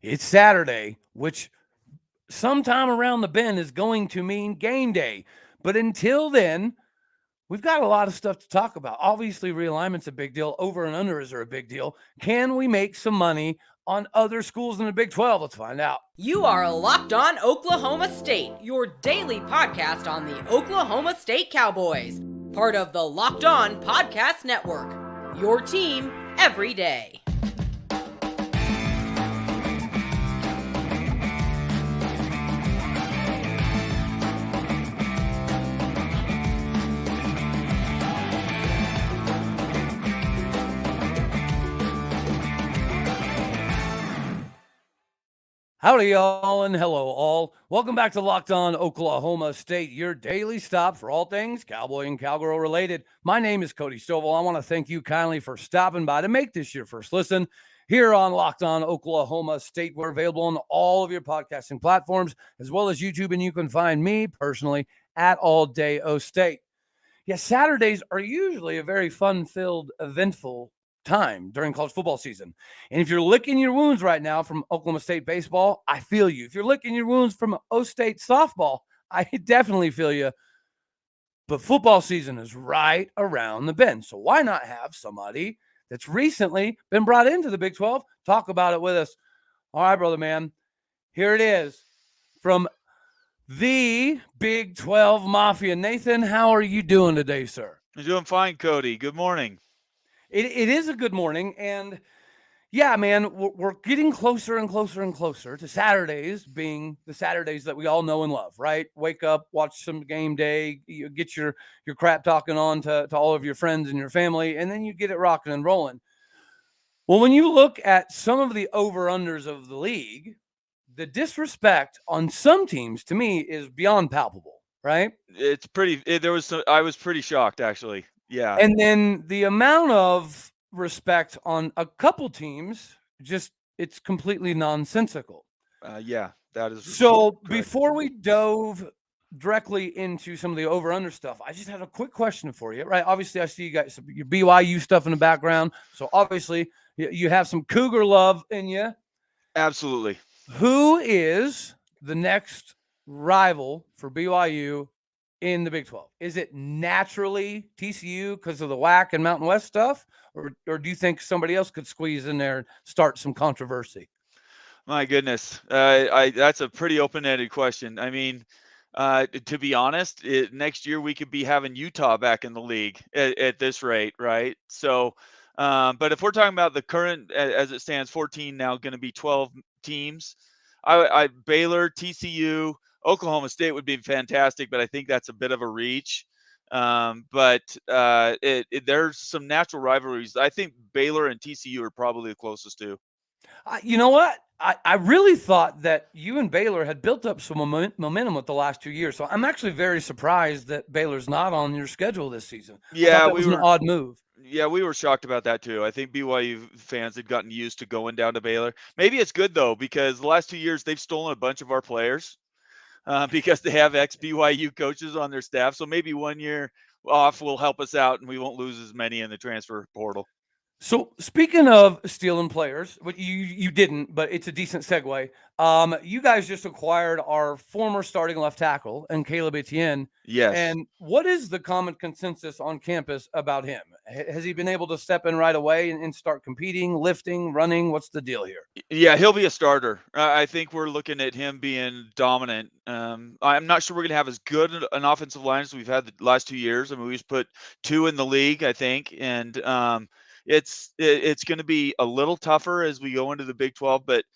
It's Saturday, which sometime around the bend is going to mean game day. But until then, we've got a lot of stuff to talk about. Obviously, realignment's a big deal. Over and unders are a big deal. Can we make some money on other schools in the Big 12? Let's find out. You are Locked On Oklahoma State, your daily podcast on the Oklahoma State Cowboys. Part of the Locked On Podcast Network, your team every day. Howdy, y'all, and hello, all. Welcome back to Locked On Oklahoma State, your daily stop for all things Cowboy and Cowgirl related. My name is Cody Stovall. I want to thank you kindly for stopping by to make this your first listen here on Locked On Oklahoma State. We're available on all of your podcasting platforms, as well as YouTube, and you can find me personally at All Day O State. Yeah, Saturdays are usually a very fun-filled, eventful time during college football season. And if you're licking your wounds right now from Oklahoma State baseball, I feel you. If you're licking your wounds from O State softball, I definitely feel you. But football season is right around the bend. So why not have somebody that's recently been brought into the Big 12 talk about it with us? All right, brother man. Here it is from the Big 12 Mafia. Nathan, how are you doing today, sir? I'm doing fine, Cody. Good morning. It is a good morning, and yeah, man, we're getting closer and closer and closer to Saturdays being the Saturdays that we all know and love, right? Wake up, watch some game day, you get your crap talking on to all of your friends and your family, and then you get it rocking and rolling. Well, when you look at some of the over-unders of the league, the disrespect on some teams, to me, is beyond palpable, right? It's pretty. I was pretty shocked, actually. Yeah. And then the amount of respect on a couple teams, it's completely nonsensical. Yeah, that is. So correct. Before we dove directly into some of the over-under stuff, I just had a quick question for you, right? Obviously, I see you got your BYU stuff in the background. So obviously, you have some Cougar love in you. Absolutely. Who is the next rival for BYU in the Big 12? Is it naturally TCU because of the WAC and Mountain West stuff? Or do you think somebody else could squeeze in there and start some controversy? My goodness. That's a pretty open-ended question. I mean, to be honest, next year we could be having Utah back in the league at this rate, right? So, but if we're talking about the current, as it stands, 14 now, going to be 12 teams. Baylor, TCU, Oklahoma State would be fantastic, but I think that's a bit of a reach. But there's some natural rivalries. I think Baylor and TCU are probably the closest to. You know what? I really thought that you and Baylor had built up some momentum with the last 2 years. So I'm actually very surprised that Baylor's not on your schedule this season. Yeah, it was an odd move. Yeah, we were shocked about that too. I think BYU fans had gotten used to going down to Baylor. Maybe it's good though, because the last 2 years they've stolen a bunch of our players. Because they have ex-BYU coaches on their staff. So maybe 1 year off will help us out and we won't lose as many in the transfer portal. So speaking of stealing players, what you didn't, but it's a decent segue. You guys just acquired our former starting left tackle and Caleb Etienne. Yes. And what is the common consensus on campus about him? Has he been able to step in right away and start competing, lifting, running? What's the deal here? Yeah, he'll be a starter. I think we're looking at him being dominant. I'm not sure we're going to have as good an offensive line as we've had the last 2 years. I mean, we just put 2 in the league, I think. And it's going to be a little tougher as we go into the Big 12, but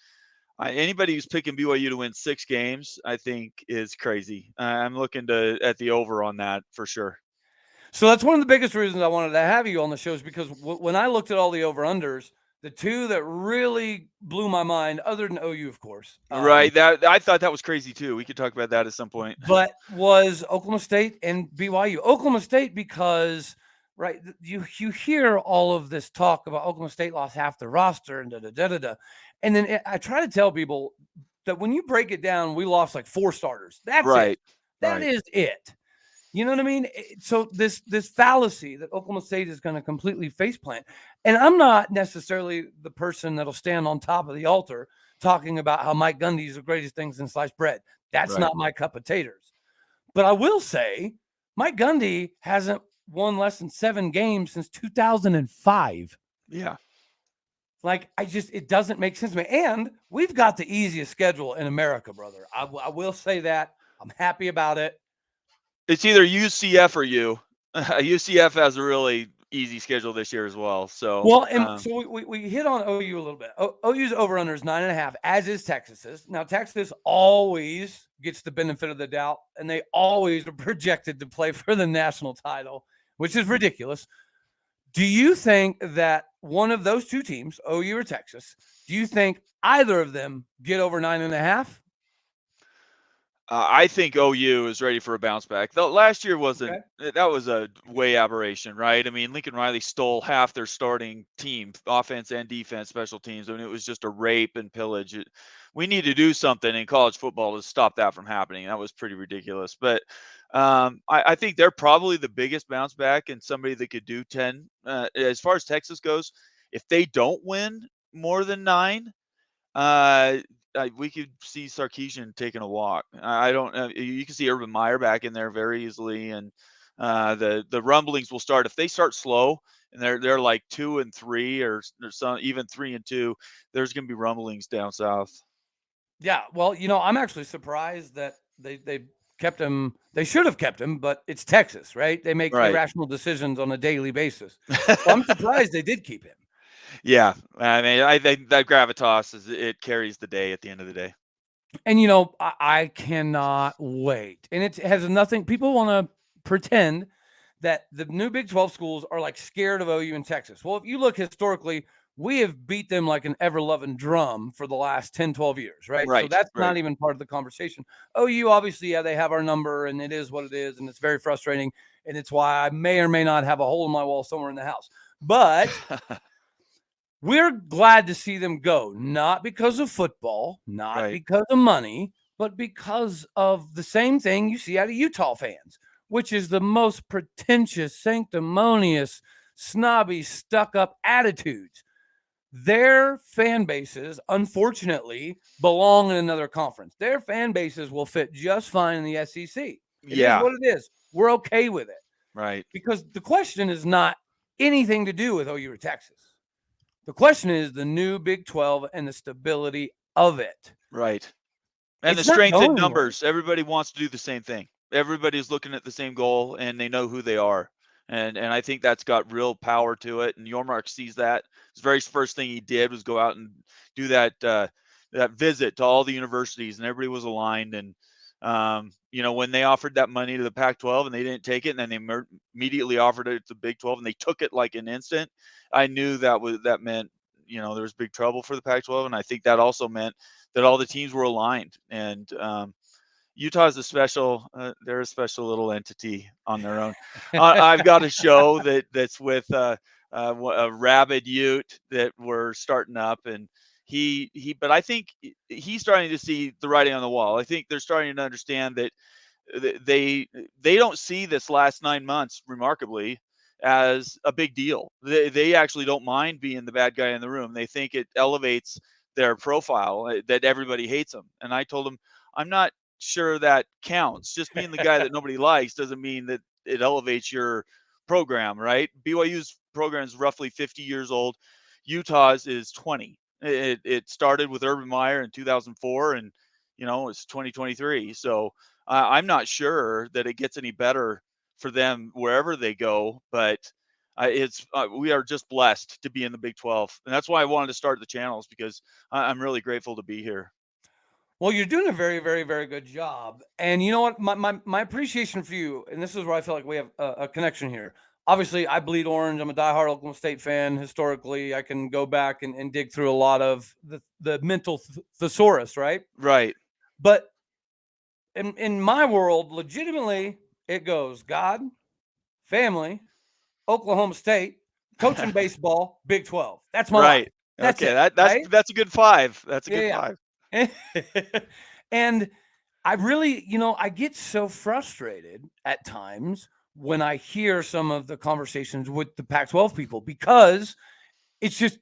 anybody who's picking BYU to win 6 games, I think, is crazy. I'm looking at the over on that for sure. So that's one of the biggest reasons I wanted to have you on the show is because when I looked at all the over-unders, the two that really blew my mind, other than OU, of course. Right. I thought that was crazy too. We could talk about that at some point. But was Oklahoma State and BYU. Oklahoma State because – right, you hear all of this talk about Oklahoma State lost half the roster and da-da-da-da-da. And then I try to tell people that when you break it down, we lost like 4 starters. That's right. It. That is it. You know what I mean? So this fallacy that Oklahoma State is going to completely faceplant. And I'm not necessarily the person that'll stand on top of the altar talking about how Mike Gundy is the greatest thing since sliced bread. That's Right. not my cup of taters. But I will say Mike Gundy hasn't won less than 7 games since 2005. Yeah. Like, it doesn't make sense to me. And we've got the easiest schedule in America, brother. I will say that. I'm happy about it. It's either UCF or you. UCF has a really easy schedule this year as well. So, Well, and so we hit on OU a little bit. OU's over-under is 9.5, as is Texas's. Now, Texas always gets the benefit of the doubt, and they always are projected to play for the national title, which is ridiculous. Do you think that one of those two teams, OU or Texas, do you think either of them get over 9.5? I think OU is ready for a bounce back. Though last year wasn't. That was a way aberration, right? I mean, Lincoln Riley stole half their starting team, offense and defense, special teams. I mean, it was just a rape and pillage. We need to do something in college football to stop that from happening. That was pretty ridiculous. But I think they're probably the biggest bounce back and somebody that could do 10. As far as Texas goes, if they don't win more than 9, we could see Sarkisian taking a walk. I don't know. You can see Urban Meyer back in there very easily, and the rumblings will start if they start slow and they're like 2-3 or some even 3-2. There's going to be rumblings down south. Yeah, well, I'm actually surprised that they kept him. They should have kept him, but it's Texas, right? They make irrational decisions on a daily basis. So I'm surprised they did keep him. Yeah, I mean, I think that gravitas it carries the day at the end of the day. And I cannot wait. And it has nothing. People want to pretend that the new Big 12 schools are like scared of OU in Texas. Well, if you look historically, we have beat them like an ever-loving drum for the last 10, 12 years, right? So that's not even part of the conversation. OU, obviously, yeah, they have our number, and it is what it is, and it's very frustrating, and it's why I may or may not have a hole in my wall somewhere in the house. But we're glad to see them go, not because of football, not because of money, but because of the same thing you see out of Utah fans, which is the most pretentious, sanctimonious, snobby, stuck-up attitudes. Their fan bases, unfortunately, belong in another conference. Their fan bases will fit just fine in the SEC. It is what it is. We're okay with it. Right. Because the question is not anything to do with OU or Texas. The question is the new Big 12 and the stability of it. Right. And the strength in numbers. Everybody wants to do the same thing. Everybody's looking at the same goal, and they know who they are. And I think that's got real power to it. And Yormark sees that. His very first thing he did was go out and do that visit to all the universities, and everybody was aligned. And when they offered that money to the Pac-12 and they didn't take it, and then they immediately offered it to the Big 12 and they took it like an instant, I knew that meant there was big trouble for the Pac-12, and I think that also meant that all the teams were aligned. And Utah is they're a special little entity on their own. I've got a show that's with a rabid Ute that we're starting up, and but I think he's starting to see the writing on the wall. I think they're starting to understand that they don't see this last 9 months remarkably as a big deal. They actually don't mind being the bad guy in the room. They think it elevates their profile, that everybody hates them. And I told them, I'm not sure that counts. Just being the guy that nobody likes doesn't mean that it elevates your program, right? BYU's program is roughly 50 years old. Utah's is 20. It started with Urban Meyer in 2004, and it's 2023. So I'm not sure that it gets any better for them wherever they go, but we are just blessed to be in the Big 12, and that's why I wanted to start the channels, because I'm really grateful to be here. Well, you're doing a very, very, very good job. And you know what? My appreciation for you, and this is where I feel like we have a connection here. Obviously, I bleed orange. I'm a diehard Oklahoma State fan. Historically, I can go back and dig through a lot of the mental thesaurus, right? Right. But in my world, legitimately, it goes God, family, Oklahoma State, coaching baseball, Big 12. That's my life. That's okay. Right? That's a good 5. That's a good 5. And I really, I get so frustrated at times when I hear some of the conversations with the Pac-12 people, because it's just,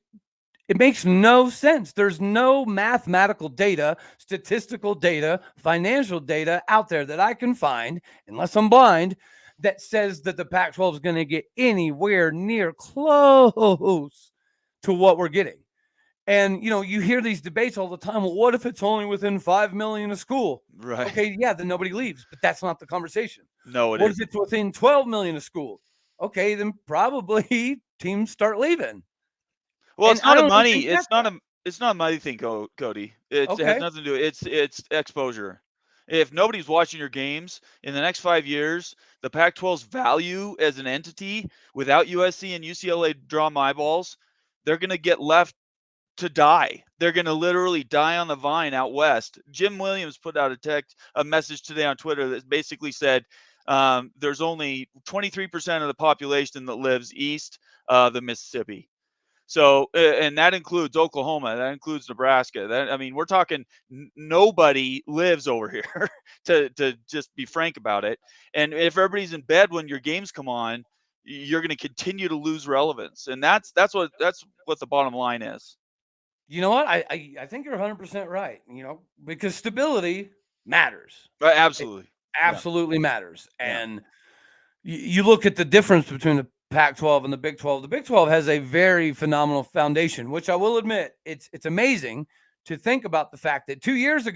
It makes no sense. There's no mathematical data, statistical data, financial data out there that I can find, unless I'm blind, that says that the Pac-12 is going to get anywhere near close to what we're getting. And, you hear these debates all the time. Well, what if it's only within 5 million a school? Right. Okay, yeah, then nobody leaves, but that's not the conversation. No, What if it's within 12 million a school? Okay, then probably teams start leaving. Well, And it's I not a don't money. think It's that's not a money thing, Cody. It has okay. nothing to do. It's exposure. If nobody's watching your games in the next 5 years, the Pac-12's value as an entity without USC and UCLA draw my balls, they're going to get left to die. They're going to literally die on the vine out west. Jim Williams put out a message today on Twitter that basically said there's only 23% of the population that lives east of the Mississippi. So, and that includes Oklahoma, that includes Nebraska. We're talking nobody lives over here to just be frank about it. And if everybody's in bed when your games come on, you're going to continue to lose relevance. And that's what the bottom line is. You know what? I think you're 100% right, because stability matters. Absolutely. It absolutely matters. Yeah. And you look at the difference between the Pac-12 and the Big 12. The Big 12 has a very phenomenal foundation, which I will admit, it's amazing to think about the fact that 2.5 years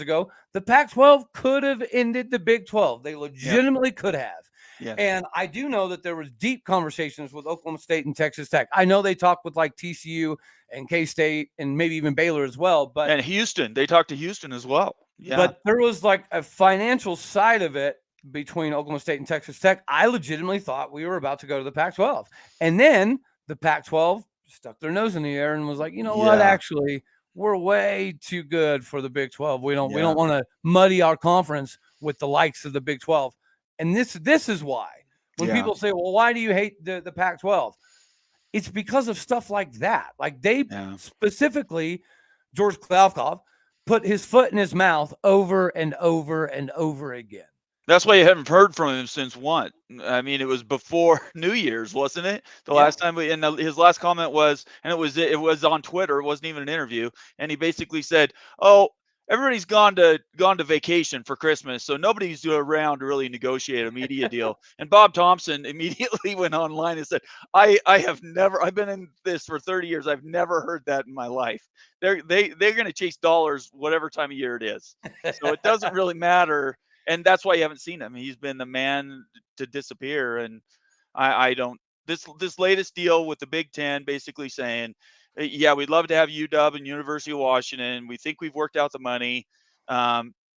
ago, the Pac-12 could have ended the Big 12. They legitimately could have. Yeah. And I do know that there was deep conversations with Oklahoma State and Texas Tech. I know they talked with like TCU and K-State and maybe even Baylor as well. And Houston, they talked to Houston as well. Yeah. But there was like a financial side of it between Oklahoma State and Texas Tech. I legitimately thought we were about to go to the Pac-12. And then the Pac-12 stuck their nose in the air and was like, what, actually, we're way too good for the Big 12. We don't want to muddy our conference with the likes of the Big 12. And this is why. When people say, well, why do you hate the Pac-12? It's because of stuff like that. Like they specifically, George Klaukov put his foot in his mouth over and over and over again. That's why you haven't heard from him since what? I mean, it was before New Year's, wasn't it? Last time his last comment was, and it was on Twitter. It wasn't even an interview. And he basically said, "Oh, everybody's gone to vacation for Christmas, so nobody's around to really negotiate a media deal." And Bob Thompson immediately went online and said, I've been in this for 30 years. I've never heard that in my life. They're going to chase dollars whatever time of year it is. So it doesn't really matter. And that's why you haven't seen him. He's been the man to disappear. And I don't. This latest deal with the Big Ten basically saying, yeah, we'd love to have UW and University of Washington. We think we've worked out the money.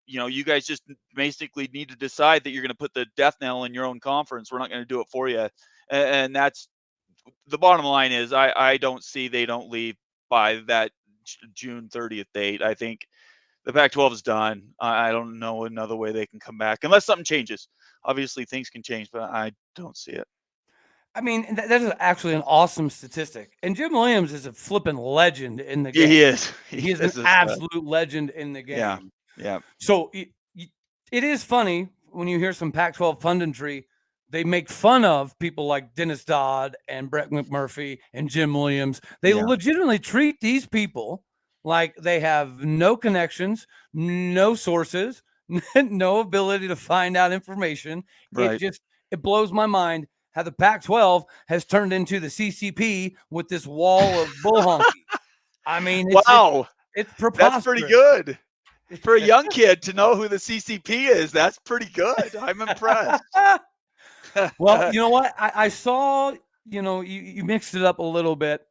You guys just basically need to decide that you're going to put the death knell in your own conference. We're not going to do it for you. And that's the bottom line is I don't see they don't leave by that June 30th date. I think the Pac-12 is done. I don't know another way they can come back unless something changes. Obviously, things can change, but I don't see it. I mean, that is actually an awesome statistic. And Jim Williams is a flipping legend in the game. He is. He is an absolute legend in the game. Yeah. So it is funny when you hear some Pac-12 punditry. They make fun of people like Dennis Dodd and Brett McMurphy and Jim Williams. They legitimately treat these people like they have no connections, no sources, no ability to find out information. Right. It blows my mind how the Pac-12 has turned into the CCP with this wall of bull honky. I mean, it's preposterous. That's pretty good. For a young kid to know who the CCP is, that's pretty good. I'm impressed. Well, you know what? I saw, you mixed it up a little bit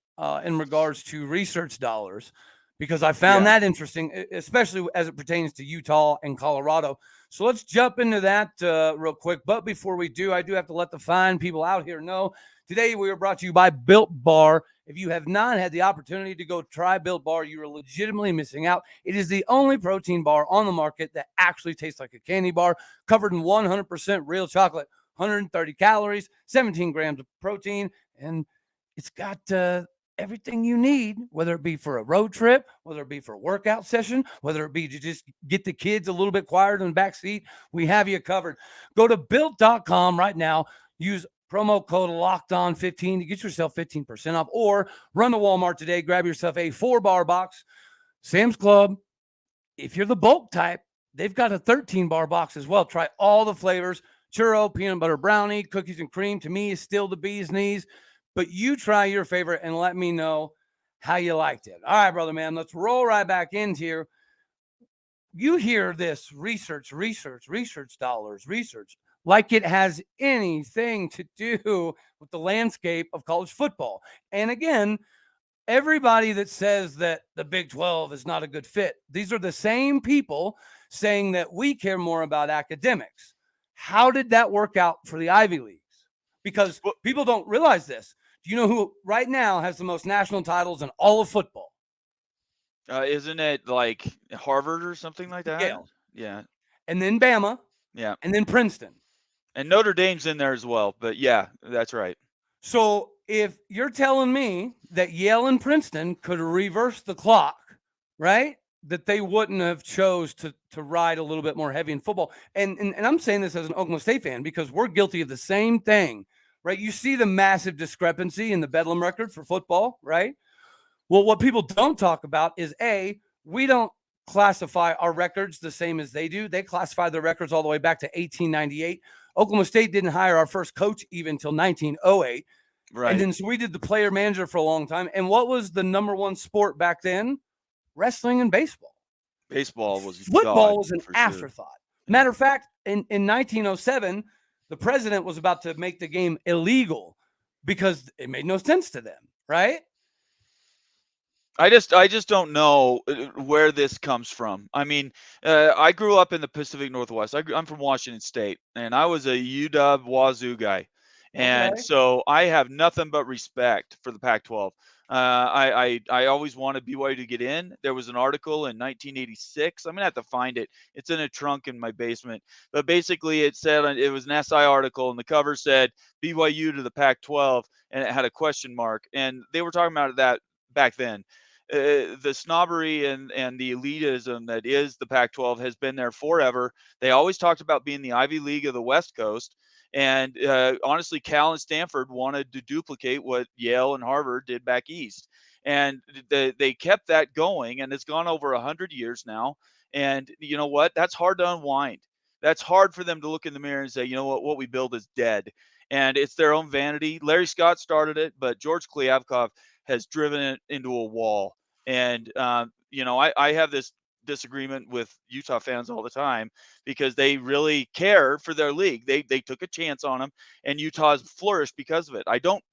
in regards to research dollars, because I found that interesting, especially as it pertains to Utah and Colorado. So let's jump into that real quick. But before we do, I do have to let the fine people out here know. Today, we are brought to you by Built Bar. If you have not had the opportunity to go try Built Bar, you are legitimately missing out. It is the only protein bar on the market that actually tastes like a candy bar, covered in 100% real chocolate, 130 calories, 17 grams of protein, and it's got everything you need, whether it be for a road trip, whether it be for a workout session, whether it be to just get the kids a little bit quieter in the back seat. We have you covered. Go to built.com right now. Use promo code LOCKEDON15 to get yourself 15% off, or run to Walmart today, grab yourself a 4-bar box. Sam's Club, if you're the bulk type, they've got a 13-bar box as well. Try all the flavors. Churro, peanut butter brownie, cookies and cream, to me is still the bee's knees. But you try your favorite and let me know how you liked it. All right, brother, man, let's roll right back into here. You hear this research dollars, research, like it has anything to do with the landscape of college football. And again, everybody that says that the Big 12 is not a good fit, these are the same people saying that we care more about academics. How did that work out for the Ivy Leagues? Because people don't realize this. Do you know who right now has the most national titles in all of football? Isn't it like Harvard or something like that? Yale. Yeah. And then Bama. Yeah. And then Princeton. And Notre Dame's in there as well. But yeah, that's right. So if you're telling me that Yale and Princeton could reverse the clock, right, that they wouldn't have chose to ride a little bit more heavy in football. And I'm saying this as an Oklahoma State fan because we're guilty of the same thing, right? You see the massive discrepancy in the Bedlam record for football, right? Well, what people don't talk about is, A, we don't classify our records the same as they do. They classify their records all the way back to 1898. Oklahoma State didn't hire our first coach even until 1908. Right. And then so we did the player manager for a long time. And what was the number one sport back then? Wrestling and baseball. Baseball was Football was an afterthought. Sure. Matter of fact, in 1907, the president was about to make the game illegal because it made no sense to them, right? I just don't know where this comes from. I mean, I grew up in the Pacific Northwest. I'm from Washington State, and I was a UW Wazoo guy. And Okay. so I have nothing but respect for the Pac-12. I always wanted BYU to get in. There was an article in 1986. I'm going to have to find it. It's in a trunk in my basement. But basically it said, it was an SI article, and the cover said BYU to the Pac-12, and it had a question mark. And they were talking about that back then. The snobbery and the elitism that is the Pac-12 has been there forever. They always talked about being the Ivy League of the West Coast. And honestly, Cal and Stanford wanted to duplicate what Yale and Harvard did back east. And they kept that going, and it's gone over 100 years now. And you know what? That's hard to unwind. That's hard for them to look in the mirror and say, you know what we build is dead. And it's their own vanity. Larry Scott started it, but George Kliavkoff has driven it into a wall. And, I have this disagreement with Utah fans all the time because they really care for their league. They took a chance on them, and Utah's flourished because of it. I don't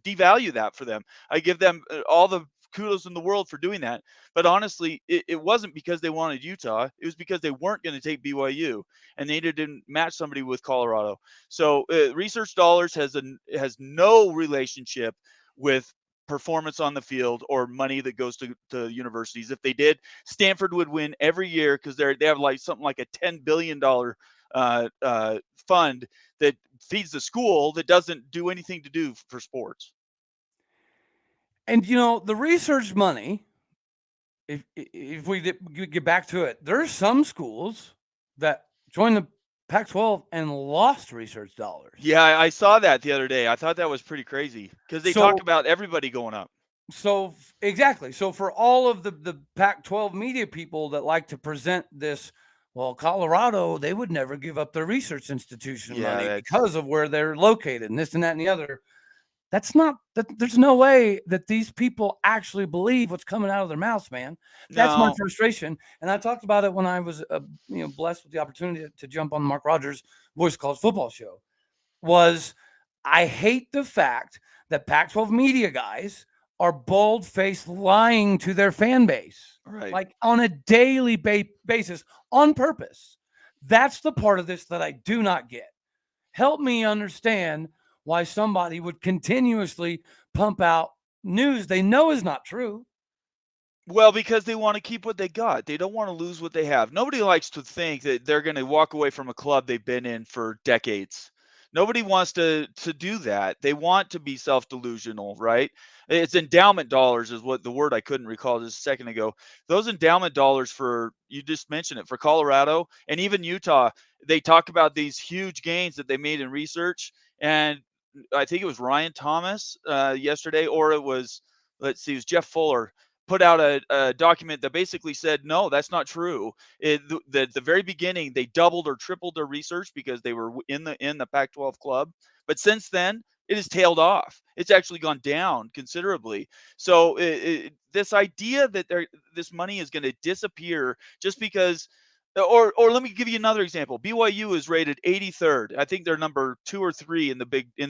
devalue that for them. I give them all the kudos in the world for doing that. But honestly, it wasn't because they wanted Utah. It was because they weren't going to take BYU, and they didn't match somebody with Colorado. So research dollars has no relationship with performance on the field or money that goes to universities. If they did, Stanford would win every year because they have like something like a $10 billion fund that feeds the school that doesn't do anything to do for sports. And the research money, if we get back to it, there's some schools that joined the Pac-12 and lost research dollars. Yeah, I saw that the other day. I thought that was pretty crazy because they talked about everybody going up. So exactly. So for all of the Pac-12 media people that like to present this, well, Colorado, they would never give up their research institution money because of where they're located and this and that and the other. That's not that. There's no way that these people actually believe what's coming out of their mouths, man. That's my frustration. And I talked about it when I was, blessed with the opportunity to jump on Mark Rogers' Voice College Football show. I hate the fact that Pac-12 media guys are bold-faced lying to their fan base, right? Like on a daily basis on purpose. That's the part of this that I do not get. Help me understand why somebody would continuously pump out news they know is not true. Well, because they want to keep what they got. They don't want to lose what they have. Nobody likes to think that they're going to walk away from a club they've been in for decades. Nobody wants to do that. They want to be self-delusional, right? It's endowment dollars is what the word I couldn't recall just a second ago. Those endowment dollars you just mentioned it, for Colorado and even Utah, they talk about these huge gains that they made in research, and I think it was Ryan Thomas yesterday, or it was Jeff Fuller put out a document that basically said, no, that's not true. At the very beginning, they doubled or tripled their research because they were in the Pac-12 club. But since then, it has tailed off. It's actually gone down considerably. So this idea that this money is going to disappear just because, or let me give you another example. BYU is rated 83rd. I think they're number 2 or 3 in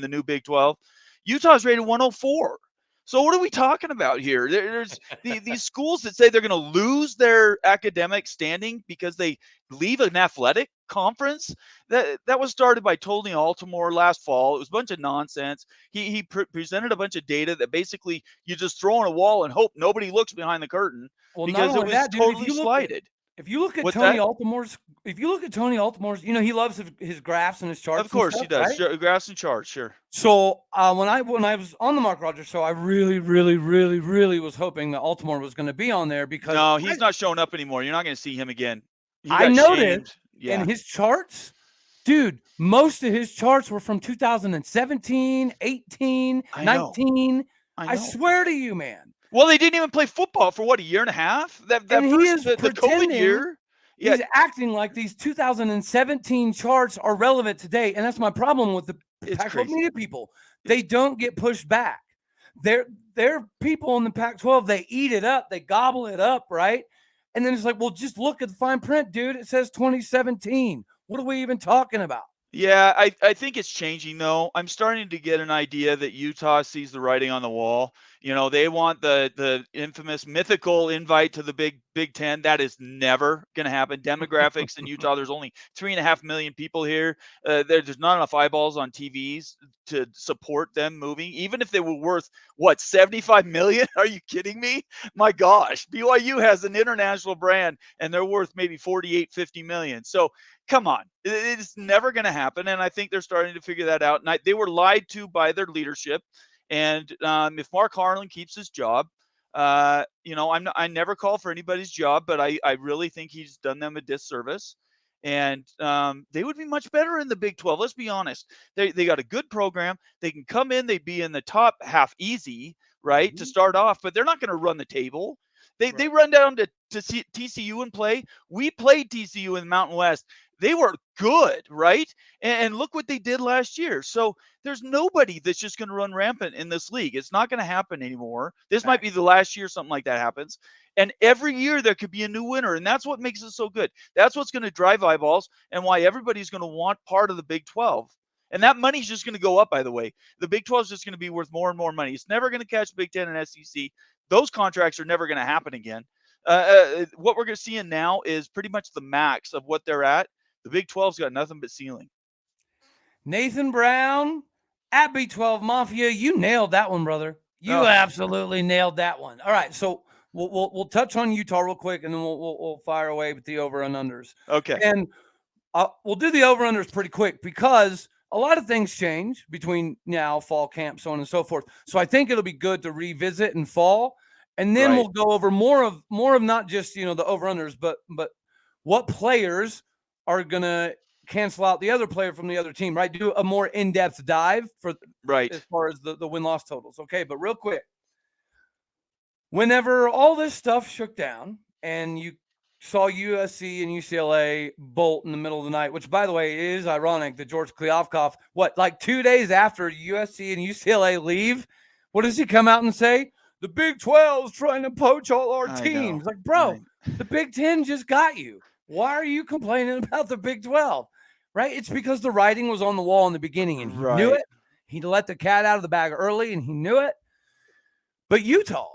the new Big 12. Utah's rated 104. So what are we talking about here? There's these schools that say they're going to lose their academic standing because they leave an athletic conference. That was started by Tony Altimore last fall. It was a bunch of nonsense. He presented a bunch of data that basically you just throw on a wall and hope nobody looks behind the curtain because it was totally slighted. If you look at Tony Altimore's, he loves his graphs and his charts. Of course, he does. Right? Graphs and charts, sure. So when I was on the Mark Rogers show, I really, really, really, really was hoping that Altimore was going to be on there because he's not showing up anymore. You're not going to see him again. I noticed in his charts, dude, most of his charts were from 2017, 18, 19. I swear to you, man. Well, they didn't even play football for a year and a half. The COVID year. Yeah. He's acting like these 2017 charts are relevant today, and that's my problem with the Pac-12 media people. They don't get pushed back. They're people in the Pac-12. They eat it up. They gobble it up, right? And then it's like, well, just look at the fine print, dude. It says 2017. What are we even talking about? Yeah, I think it's changing, though. I'm starting to get an idea that Utah sees the writing on the wall. They want the infamous mythical invite to the Big Ten. That is never going to happen. Demographics in Utah, there's only 3.5 million people here. There's not enough eyeballs on TVs to support them moving. Even if they were worth, 75 million? Are you kidding me? My gosh, BYU has an international brand, and they're worth maybe 48, 50 million. So come on. It's never going to happen, and I think they're starting to figure that out. And they were lied to by their leadership. And if Mark Harlan keeps his job, I never call for anybody's job, but I really think he's done them a disservice. And they would be much better in the Big 12. Let's be honest. They got a good program. They can come in. They'd be in the top half easy, right, to start off, but they're not going to run the table. They run down to TCU and play. We played TCU in the Mountain West. They were good, right? And look what they did last year. So there's nobody that's just going to run rampant in this league. It's not going to happen anymore. This might be the last year something like that happens. And every year there could be a new winner. And that's what makes it so good. That's what's going to drive eyeballs and why everybody's going to want part of the Big 12. And that money's just going to go up, by the way. The Big 12 is just going to be worth more and more money. It's never going to catch Big 10 and SEC. Those contracts are never going to happen again. What we're going to see now is pretty much the max of what they're at. The Big 12's got nothing but ceiling. Nathan Brown at B12 Mafia, you nailed that one, brother. You absolutely nailed that one. All right, so we'll touch on Utah real quick, and then we'll fire away with the over and unders. Okay. And we'll do the over unders pretty quick because a lot of things change between now, fall camp, so on and so forth. So I think it'll be good to revisit in fall, and then we'll go over more of not just the over unders, but what players are going to cancel out the other player from the other team, right? Do a more in-depth dive as far as the win-loss totals. Okay, but real quick, whenever all this stuff shook down and you saw USC and UCLA bolt in the middle of the night, which, by the way, is ironic that George Kliavkoff, 2 days after USC and UCLA leave, what does he come out and say? The Big 12 is trying to poach all our teams. Like, bro, the Big 10 just got you. Why are you complaining about the Big 12? Right? It's because the writing was on the wall in the beginning, and he knew it. He let the cat out of the bag early, and he knew it. But Utah,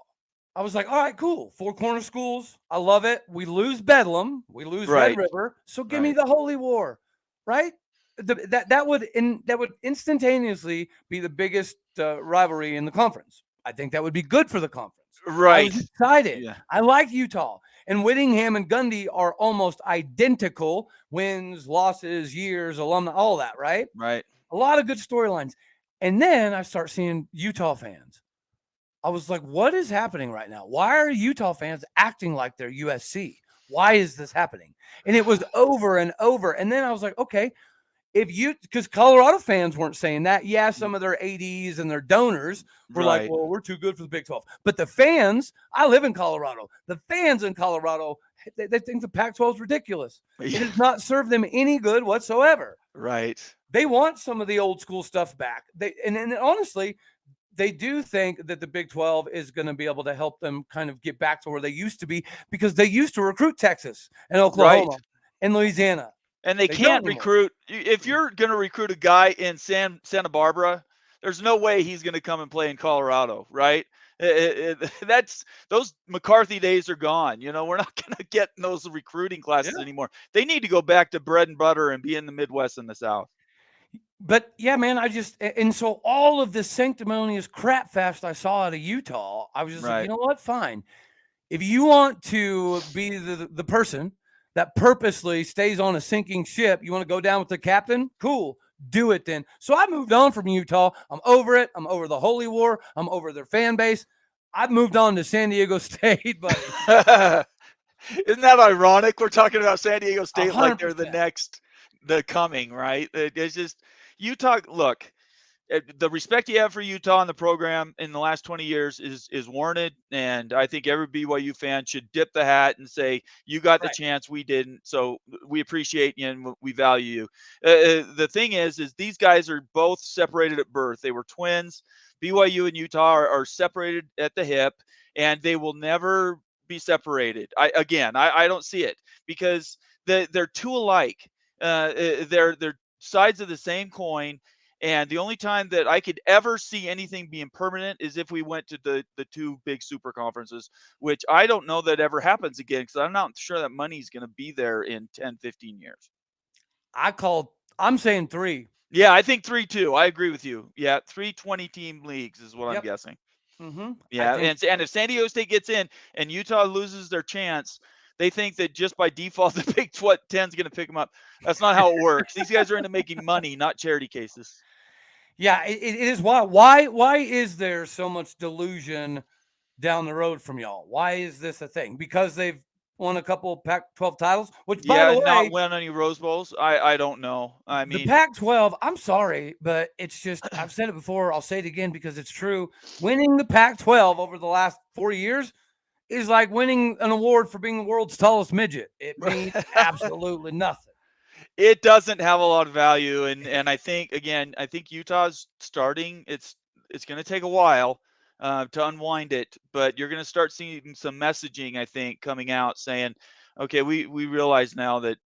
I was like, all right, cool. 4 corner schools. I love it. We lose Bedlam. We lose Red River. So give me the Holy War, right? That would instantaneously be the biggest rivalry in the conference. I think that would be good for the conference. Right. I was excited. Yeah. I like Utah. And Whittingham and Gundy are almost identical. Wins, losses, years, alumni, all that, right? Right. A lot of good storylines. And then I start seeing Utah fans. I was like, what is happening right now? Why are Utah fans acting like they're USC? Why is this happening? And it was over and over. And then I was like, okay, because Colorado fans weren't saying that. Yeah, some of their ADs and their donors were like, Right. well, we're too good for the Big 12. But the fans, I live in Colorado. The fans in Colorado, they think the Pac-12 is ridiculous. It does not serve them any good whatsoever. Right. They want some of the old school stuff back. And honestly, they do think that the Big 12 is going to be able to help them kind of get back to where they used to be, because they used to recruit Texas and Oklahoma and Louisiana. And they can't recruit. If you're going to recruit a guy in Santa Barbara, there's no way he's going to come and play in Colorado, right? That's those McCarthy days are gone. We're not going to get in those recruiting classes anymore. They need to go back to bread and butter and be in the Midwest and the South. But yeah, man, and so all of this sanctimonious crap fest I saw out of Utah, I was just like, you know what? Fine. If you want to be the person that purposely stays on a sinking ship, you want to go down with the captain? Cool. Do it then. So I moved on from Utah. I'm over it. I'm over the Holy War. I'm over their fan base. I've moved on to San Diego State, buddy. Isn't that ironic? We're talking about San Diego State 100%. Like they're the coming, right? It's just Utah. Look, the respect you have for Utah and the program in the last 20 years is warranted, and I think every BYU fan should dip the hat and say, you got the chance, we didn't, so we appreciate you and we value you. The thing is these guys are both separated at birth. They were twins. BYU and Utah are separated at the hip, and they will never be separated. I don't see it, because they're too alike. They're sides of the same coin. And the only time that I could ever see anything being permanent is if we went to the two big super conferences, which I don't know that ever happens again, because I'm not sure that money's going to be there in 10, 15 years. I'm saying 3. Yeah, I think 3 too. I agree with you. Yeah, 3 20-team leagues is what I'm guessing. Mm-hmm. Yeah, and if San Diego State gets in and Utah loses their chance, they think that just by default the Big 10 is going to pick them up. That's not how it works. These guys are into making money, not charity cases. Yeah, it is. Why is there so much delusion down the road from y'all? Why is this a thing? Because they've won a couple of Pac-12 titles, which, by the way, not win any Rose Bowls. I don't know. I mean, the Pac-12, I'm sorry, but it's just, I've said it before, I'll say it again because it's true. Winning the Pac-12 over the last 4 years is like winning an award for being the world's tallest midget. It means absolutely nothing. It doesn't have a lot of value, and I think Utah's starting. It's going to take a while to unwind it, but you're going to start seeing some messaging, I think, coming out saying, okay, we realize now that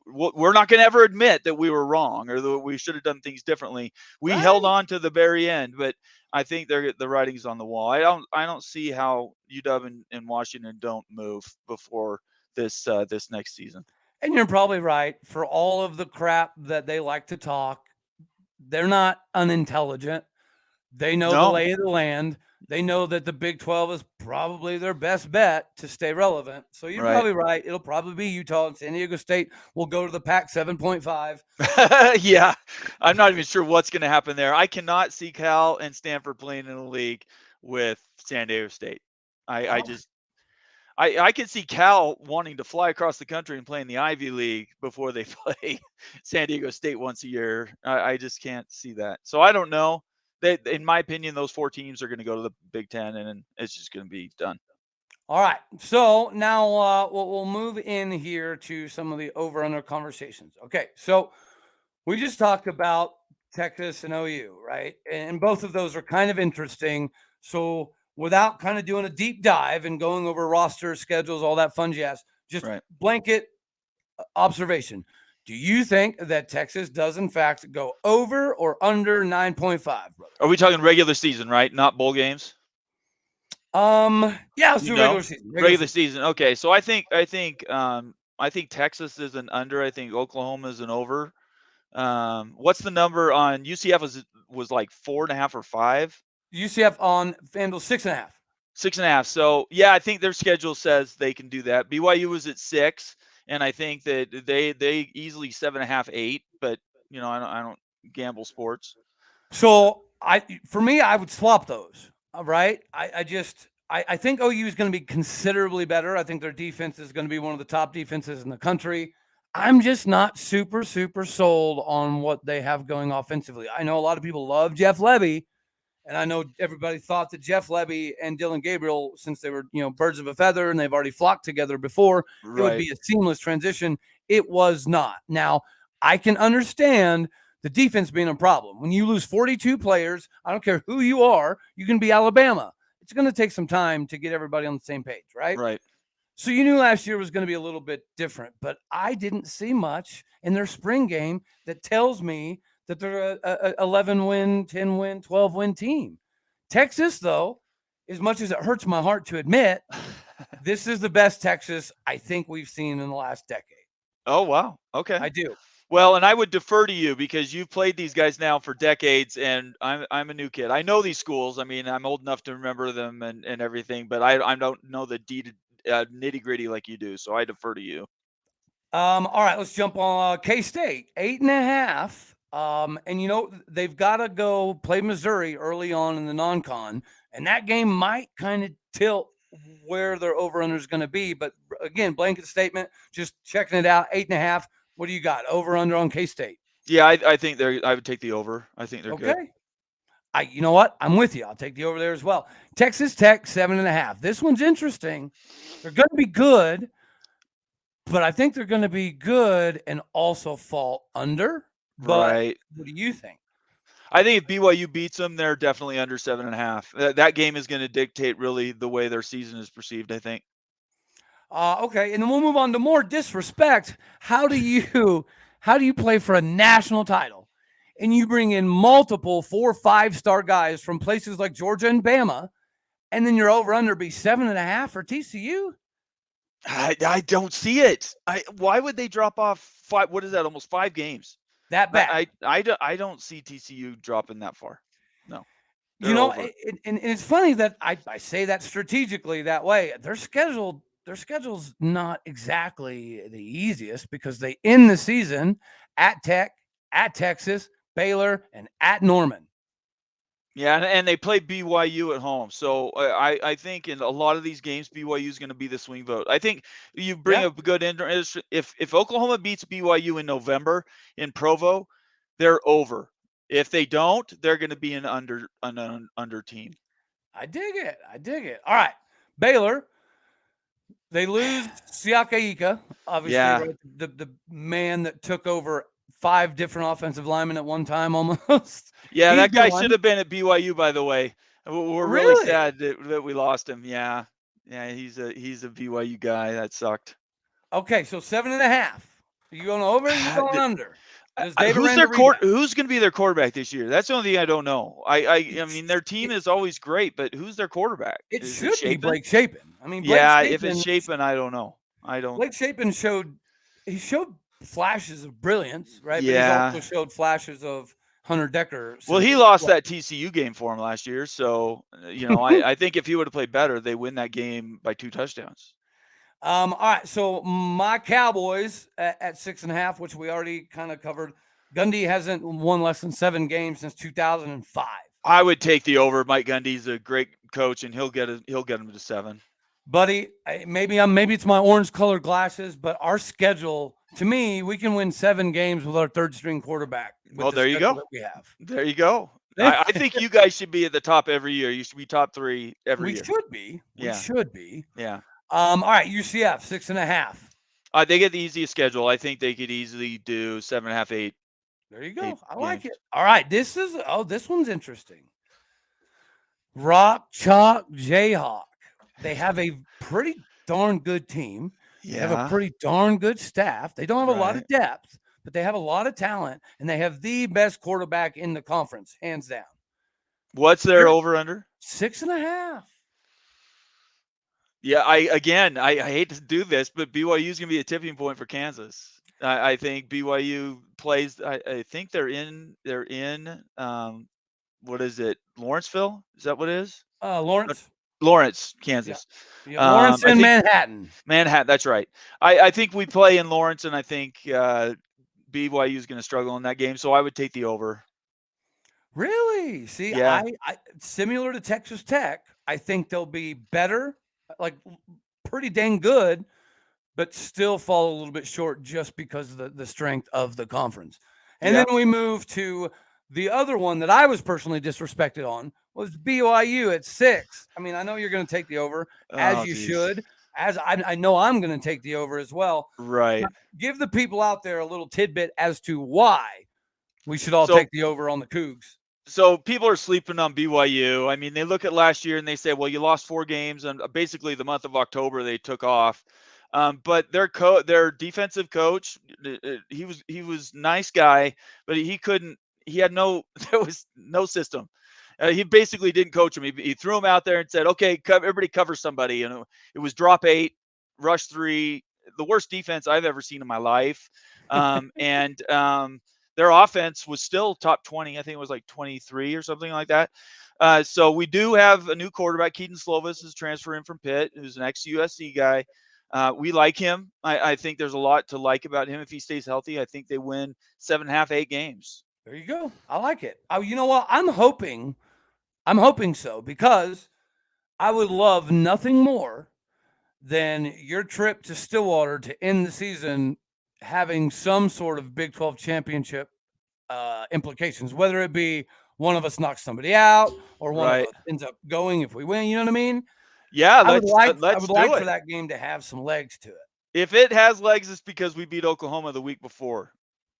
we're not going to ever admit that we were wrong or that we should have done things differently. We held on to the very end, but I think the writing's on the wall. I don't see how UW and Washington don't move before this next season. And you're probably right. For all of the crap that they like to talk, they're not unintelligent. They know the lay of the land. They know that the Big 12 is probably their best bet to stay relevant. So you're probably right. It'll probably be Utah, and San Diego State will go to the Pac 7.5. Yeah, I'm not even sure what's going to happen there. I cannot see Cal and Stanford playing in a league with San Diego State. I can see Cal wanting to fly across the country and play in the Ivy League before they play San Diego State once a year. I just can't see that. So I don't know. In my opinion, those 4 teams are going to go to the Big Ten, and it's just going to be done. All right. So now we'll move in here to some of the over-under conversations. Okay. So we just talked about Texas and OU, right? And both of those are kind of interesting. So without kind of doing a deep dive and going over roster schedules, all that fun jazz, just blanket observation. Do you think that Texas does, in fact, go over or under 9.5, brother? Are we talking regular season, right? Not bowl games? Yeah, let's do regular season. Regular season. Okay, so I think Texas is an under. I think Oklahoma is an over. What's the number on UCF? Was like 4.5 or 5? UCF on FanDuel 6.5. 6.5. So yeah, I think their schedule says they can do that. BYU was at 6. And I think that they easily 7.5, 8, but I don't gamble sports. So for me, I would swap those. All right. I think OU is going to be considerably better. I think their defense is going to be one of the top defenses in the country. I'm just not super, super sold on what they have going offensively. I know a lot of people love Jeff Lebby, and I know everybody thought that Jeff Lebby and Dylan Gabriel, since they were, birds of a feather and they've already flocked together before, it would Right. be a seamless transition. It was not. Now, I can understand the defense being a problem. When you lose 42 players, I don't care who you are, you can be Alabama. It's going to take some time to get everybody on the same page, right? Right. So you knew last year was going to be a little bit different, but I didn't see much in their spring game that tells me that they're a 11 win, 10 win, 12 win team. Texas, though, as much as it hurts my heart to admit, this is the best Texas I think we've seen in the last decade. Oh, wow. Okay. I do. Well, and I would defer to you because you've played these guys now for decades, and I'm a new kid. I know these schools. I mean, I'm old enough to remember them and everything, but I don't know the nitty gritty like you do. So I defer to you. All right, let's jump on K-State, 8.5. And they've got to go play Missouri early on in the non-con, and that game might kind of tilt where their over-under is going to be. But again, blanket statement, just checking it out, 8.5. What do you got? Over-under on K-State? Yeah, I think I would take the over. I think they're good. Okay. You know what? I'm with you. I'll take the over there as well. Texas Tech, 7.5. This one's interesting. They're going to be good, but I think they're going to be good and also fall under. But Right. what do you think? I think if BYU beats them, they're definitely under 7.5. That game is going to dictate really the way their season is perceived, I think. Okay, and then we'll move on to more disrespect. How do you play for a national title and you bring in multiple 4 5-star guys from places like Georgia and Bama, and then your over under be 7.5 for TCU? I don't see it. Why would they drop off 5? What is that? Almost 5 games. That bad. I don't see TCU dropping that far. No. And it's funny that I say that strategically that way. Their schedule's not exactly the easiest because they end the season at Tech, at Texas, Baylor, and at Norman. Yeah, and they play BYU at home. So I think in a lot of these games, BYU is going to be the swing vote. I think you bring up a good interest. If Oklahoma beats BYU in November in Provo, they're over. If they don't, they're going to be an under team. I dig it. All right, Baylor. They lose Siaka Ika, obviously, right? The man that took over 5 different offensive linemen at one time almost. Yeah, that guy should have been at BYU, by the way. We're really sad that we lost him. Yeah, he's a BYU guy. That sucked. Okay, so 7.5. Are you going over or are you going under? Who's going to be their quarterback this year? That's the only thing I don't know. I mean, their team is always great, but who's their quarterback? It should be Blake Shapen. I mean, if it's Shapen, I don't know. Blake Shapen showed flashes of brilliance, right? Yeah. But he's also showed flashes of Hunter Decker. Well, he lost that TCU game for him last year, so I think if he would have played better, they win that game by 2 touchdowns. All right, so my Cowboys at 6.5, which we already kind of covered. Gundy hasn't won less than 7 games since 2005. I would take the over. Mike Gundy's a great coach, and he'll get him to 7. Buddy, maybe it's my orange-colored glasses, but our schedule, to me, we can win 7 games with our third-string quarterback. Well, there you go. That we have. There you go. I think you guys should be at the top every year. You should be top 3 every year. We should be. Yeah. We should be. Yeah. All right, UCF 6.5. They get the easiest schedule. I think they could easily do 7.5, 8. There you go. I like it. All right, this one's interesting. Rock Chalk Jayhawk. They have a pretty darn good team. Yeah. They have a pretty darn good staff. They don't have a lot of depth, but they have a lot of talent, and they have the best quarterback in the conference, hands down. What's their over/under? 6.5. Yeah, I hate to do this, but BYU is going to be a tipping point for Kansas. I think BYU plays. I think they're in. What is it? Lawrenceville? Is that what it is? Lawrence, Kansas. Yeah, Lawrence and Manhattan. Manhattan, that's right. I think we play in Lawrence, and I think BYU is going to struggle in that game. So I would take the over. Really? See, yeah. I similar to Texas Tech, I think they'll be better, like pretty dang good, but still fall a little bit short just because of the strength of the conference. And Yeah. then we move to the other one that I was personally disrespected on was BYU at 6. I mean, I know you're going to take the over, as Oh, you geez. should, as I know I'm going to take the over as well. Right. Give the people out there a little tidbit as to why we should all So take the over on the Cougs. so people are sleeping on BYU. I mean, they look at last year and they say, well, you lost 4 games, and basically the month of October they took off. But their defensive coach, he was nice guy, but he couldn't. He had no there was no system. He basically didn't coach him. He threw him out there and said, okay, everybody cover somebody. And it was drop 8, rush 3, the worst defense I've ever seen in my life. And their offense was still top 20. I think it was like 23 or something like that. So we do have a new quarterback. Keaton Slovis is transferring from Pitt, who's an ex-USC guy. We like him. I think there's a lot to like about him. If he stays healthy, I think they win 7.5, 8 games. There you go. I like it. Oh, you know what? I'm hoping so, because I would love nothing more than your trip to Stillwater to end the season having some sort of Big 12 championship implications, whether it be one of us knocks somebody out or one of Right. us ends up going if we win. You know what I mean? Yeah, I would like do for it. that game to have some legs to it. If it has legs, it's because we beat Oklahoma the week before.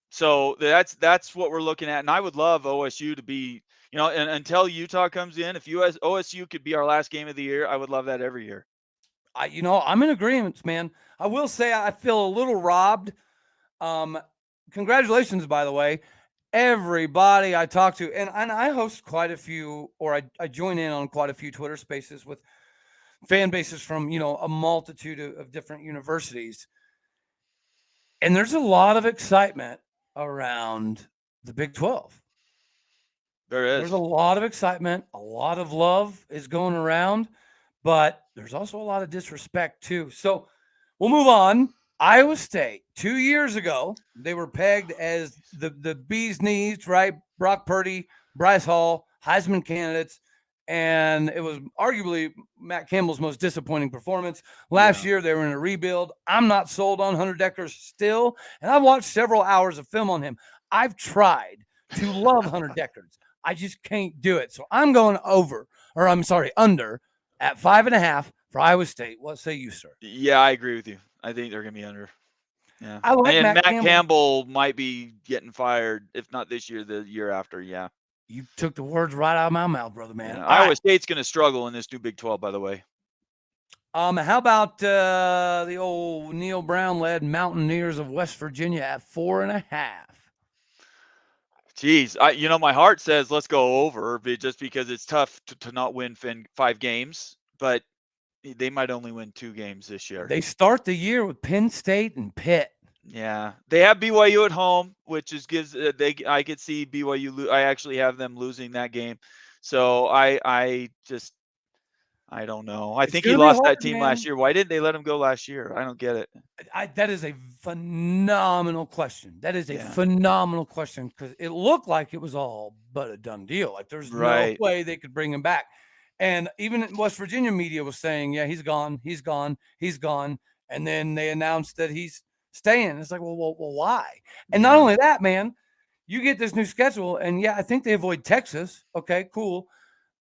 So that's what we're looking at. And I would love OSU to be, and until Utah comes in, if OSU could be our last game of the year, I would love that every year. I'm in agreement, man. I will say I feel a little robbed. Congratulations, by the way, everybody I talk to, and I host quite a few, or I join in on quite a few Twitter spaces with fan bases from a multitude of different universities, and there's a lot of excitement around the Big 12. There's a lot of excitement, a lot of love is going around, but there's also a lot of disrespect too. So we'll move on. Iowa State, 2 years ago, they were pegged as the bee's knees, right? Brock Purdy, Bryce Hall, Heisman candidates, and it was arguably Matt Campbell's most disappointing performance. Last year, they were in a rebuild. I'm not sold on Hunter Decker still, and I've watched several hours of film on him. I've tried to love Hunter Deckers. I just can't do it. So I'm going under at 5.5 for Iowa State. What say you, sir? Yeah, I agree with you. I think they're going to be under. Yeah. I like and Matt Campbell might be getting fired, if not this year, the year after. Yeah. You took the words right out of my mouth, brother, man. Yeah. Iowa State's going to struggle in this new Big 12, by the way. How about the old Neil Brown-led Mountaineers of West Virginia at 4.5? Geez, my heart says let's go over, just because it's tough to not win 5 games, but they might only win 2 games this year. They start the year with Penn State and Pitt. Yeah, they have BYU at home, which I could see BYU. I actually have them losing that game, so I don't know. I think he lost that team last year. Why didn't they let him go last year? I don't get it. That is a phenomenal question. Phenomenal question, because it looked like it was all but a done deal. Like there's no way they could bring him back. And even West Virginia media was saying, yeah, he's gone. And then they announced that he's staying. It's like, well, why? And not only that, man, you get this new schedule, and yeah, I think they avoid Texas. Okay, cool.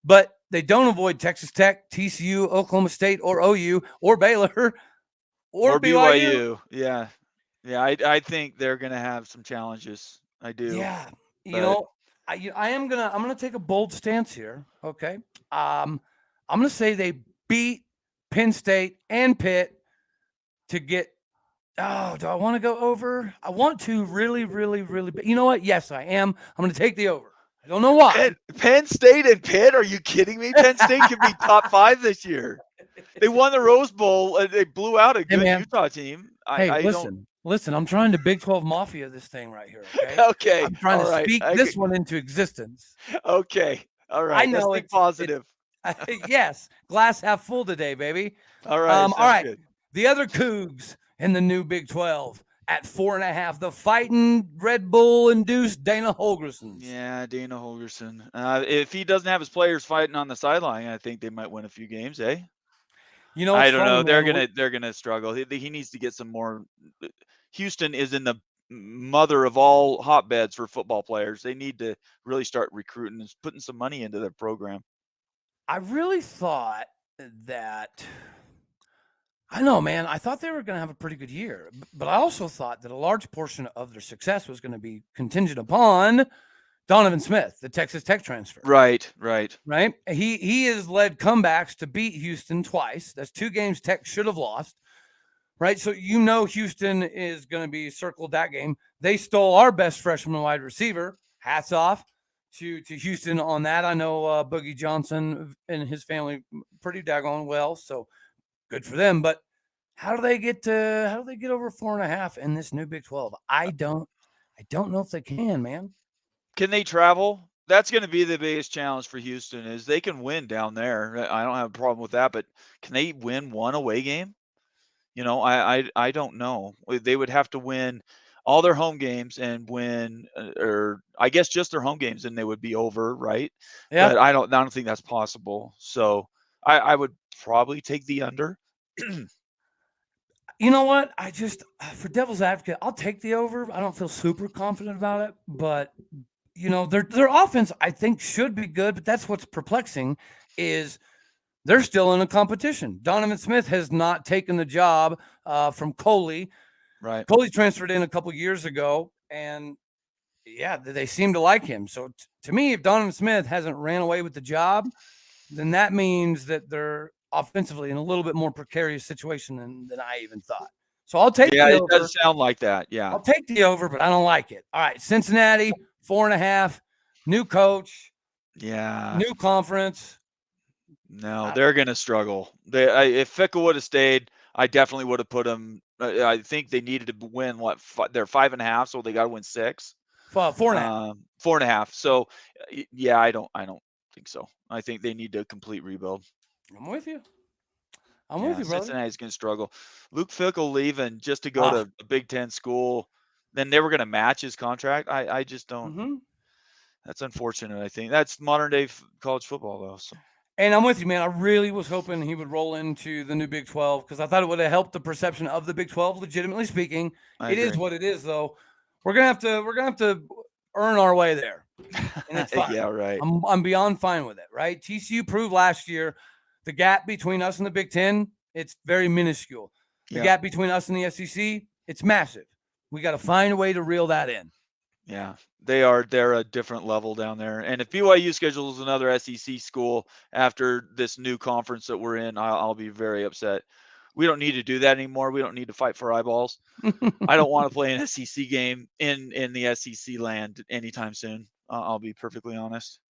But they don't avoid Texas Tech, TCU, Oklahoma State, or OU, or Baylor, or BYU. Yeah. I think they're gonna have some challenges. I do. Yeah, I'm gonna take a bold stance here. Okay, I'm gonna say they beat Penn State and Pitt to get. Oh, do I want to go over? I want to really, really, really. But you know what? Yes, I am. I'm going to take the over. I don't know why. Penn State and Pitt? Are you kidding me? Penn State could be top 5 this year. They won the Rose Bowl. They blew out a good Utah team. Listen. I'm trying to Big 12 Mafia this thing right here. Okay. Okay. I'm trying to speak this one into existence. Okay. All right. I know it's positive. Yes. Glass half full today, baby. All right. All right. Good. The other Cougs in the new Big 12 at 4.5, the fighting Red Bull-induced Dana Holgersons. Yeah, Dana Holgerson. If he doesn't have his players fighting on the sideline, I think they might win a few games, eh? You know, I it's don't funny, know. man. They're gonna struggle. He needs to get some more. Houston is in the mother of all hotbeds for football players. They need to really start recruiting and putting some money into their program. I really thought that I know, man. I thought they were going to have a pretty good year, but I also thought that a large portion of their success was going to be contingent upon Donovan Smith, the Texas Tech transfer. Right. Right. He has led comebacks to beat Houston twice. That's 2 games Tech should have lost. Right. So Houston is going to be circled that game. They stole our best freshman wide receiver. Hats off to Houston on that. I know Boogie Johnson and his family pretty daggone well. So good for them. But how do they get over 4.5 in this new Big 12? I don't know if they can, man. Can they travel? That's going to be the biggest challenge for Houston. Is they can win down there. I don't have a problem with that, but can they win one away game? I don't know. They would have to win all their home games and win, or I guess just their home games, and they would be over, right? Yeah. But I don't think that's possible. So I would probably take the under. You know what? I just for devil's advocate, I'll take the over. I don't feel super confident about it, but their offense I think should be good. But that's what's perplexing is they're still in a competition. Donovan Smith has not taken the job from Coley. Right. Coley transferred in a couple years ago, and yeah, they seem to like him. So to me, if Donovan Smith hasn't ran away with the job, then that means that they're offensively in a little bit more precarious situation than I even thought. So I'll take the over. It does sound like that. Yeah. I'll take the over, but I don't like it. All right, Cincinnati, 4.5, new coach. Yeah. New conference. No, they're going to struggle. If Fickle would have stayed, I definitely would have put them. I think they needed to win they're 5.5, so they got to win 6. 4.5. 4.5. So yeah, I don't think so. I think they need to complete rebuild. I'm with you. I'm with you, brother. Cincinnati's going to struggle. Luke Fickle leaving just to go to a Big Ten school, then they were going to match his contract. I just don't. Mm-hmm. That's unfortunate. I think that's modern day college football, though. So. And I'm with you, man. I really was hoping he would roll into the new Big 12 because I thought it would have helped the perception of the Big 12. Legitimately speaking, it is what it is, though. We're gonna have to earn our way there, and it's fine. Yeah, right. I'm beyond fine with it. Right? TCU proved last year the gap between us and the Big 10, it's very minuscule. The gap between us and the SEC, it's massive. We got to find a way to reel that in. Yeah, they're a different level down there. And if BYU schedules another SEC school after this new conference that we're in, I'll be very upset. We don't need to do that anymore. We don't need to fight for eyeballs. I don't want to play an SEC game in the SEC land anytime soon. I'll be perfectly honest.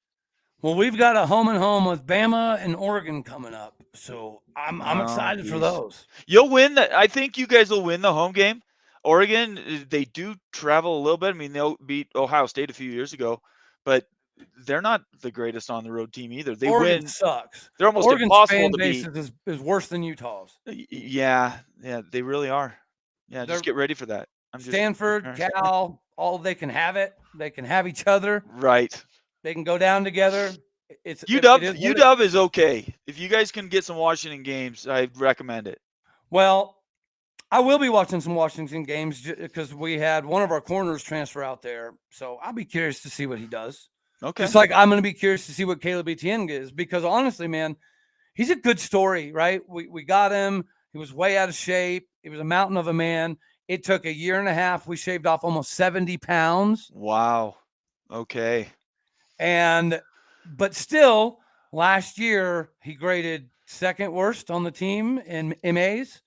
Well, we've got a home and home with Bama and Oregon coming up, so I'm excited for those. You'll win that. I think you guys will win the home game. Oregon, they do travel a little bit. I mean, they'll beat Ohio State a few years ago, but they're not the greatest on the road team either. Oregon sucks. They're almost Oregon's impossible fan to base beat. is worse than Utah's. Yeah, they really are. Yeah, just get ready for that. Stanford, Cal, all they can have it. They can have each other. Right. They can go down together. UW is okay. If you guys can get some Washington games, I recommend it. Well, I will be watching some Washington games because we had one of our corners transfer out there. So I'll be curious to see what he does. Okay. Just like I'm going to be curious to see what Caleb Etienne is because honestly, man, he's a good story, right? We got him. He was way out of shape. He was a mountain of a man. It took 1.5 years. We shaved off almost 70 pounds. Wow. Okay. But still, last year, he graded second worst on the team in MAs.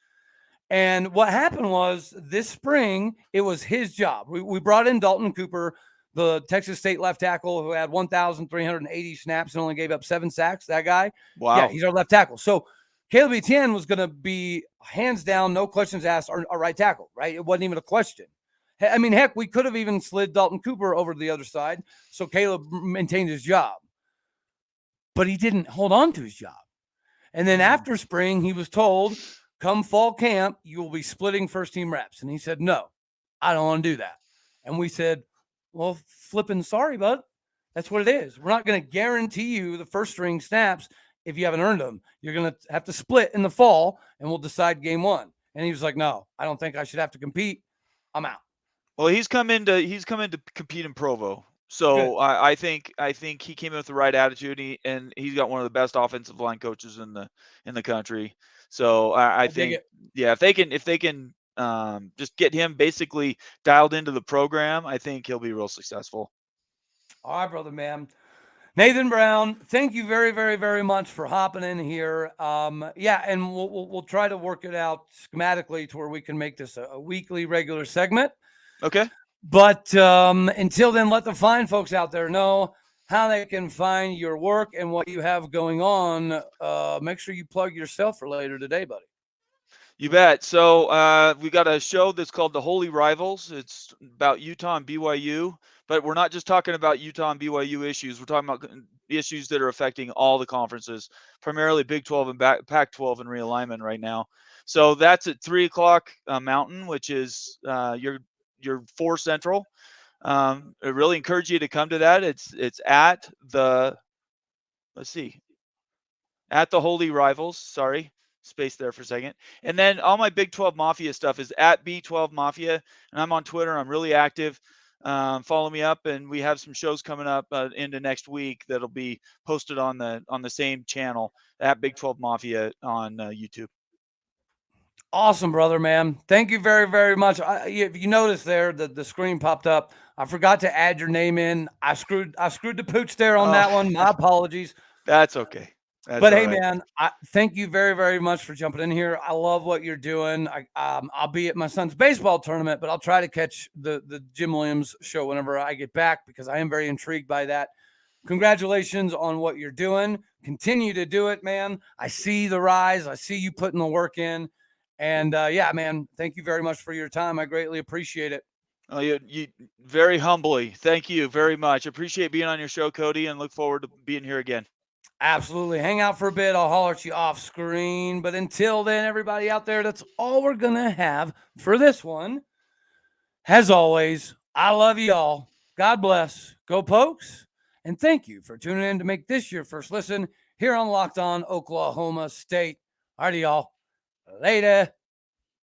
And what happened was this spring, it was his job. We brought in Dalton Cooper, the Texas State left tackle who had 1,380 snaps and only gave up 7 sacks. That guy. Wow. Yeah, he's our left tackle. So Caleb Etienne was going to be hands down, no questions asked, our right tackle, right? It wasn't even a question. I mean, heck, we could have even slid Dalton Cooper over to the other side. So Caleb maintained his job. But he didn't hold on to his job. And then after spring, he was told, come fall camp, you will be splitting first-team reps. And he said, no, I don't want to do that. And we said, well, flipping sorry, bud. That's what it is. We're not going to guarantee you the first-string snaps if you haven't earned them. You're going to have to split in the fall, and we'll decide game one. And he was like, no, I don't think I should have to compete. I'm out. Well, he's come in to compete in Provo. So I think he came in with the right attitude, and he's got one of the best offensive line coaches in the country. So I think, yeah, if they can just get him basically dialed into the program, I think he'll be real successful. All right, brother, man. Nathan Brown, thank you very, very, very much for hopping in here. Yeah, and we'll try to work it out schematically to where we can make this a weekly regular segment. Okay. But until then, let the fine folks out there know how they can find your work and what you have going on. Make sure you plug yourself for later today, buddy. You bet. So we got a show that's called The Holy Rivals. It's about Utah and BYU, but we're not just talking about Utah and BYU issues. We're talking about issues that are affecting all the conferences, primarily Big 12 and Pac-12 and realignment right now. So that's at 3:00 Mountain, which is your 4 Central. I really encourage you to come to that. It's at the Holy Rivals. Sorry, space there for a second. And then all my Big 12 Mafia stuff is at B12 Mafia, and I'm on Twitter. I'm really active. Follow me up, and we have some shows coming up into next week that'll be posted on the same channel at Big 12 Mafia on YouTube. Awesome, brother, man. Thank you very, very much. If you notice there, the screen popped up. I forgot to add your name in. I screwed the pooch there on that one. My apologies. That's okay. But hey, man, thank you very, very much for jumping in here. I love what you're doing. I'll be at my son's baseball tournament, but I'll try to catch the Jim Williams show whenever I get back because I am very intrigued by that. Congratulations on what you're doing. Continue to do it, man. I see the rise. I see you putting the work in. And yeah, man, thank you very much for your time. I greatly appreciate it. Oh, you very humbly. Thank you very much. Appreciate being on your show, Cody, and look forward to being here again. Absolutely. Hang out for a bit. I'll holler at you off screen. But until then, everybody out there, that's all we're going to have for this one. As always, I love you all. God bless. Go Pokes. And thank you for tuning in to make this your first listen here on Locked On Oklahoma State. Alrighty, y'all. Later.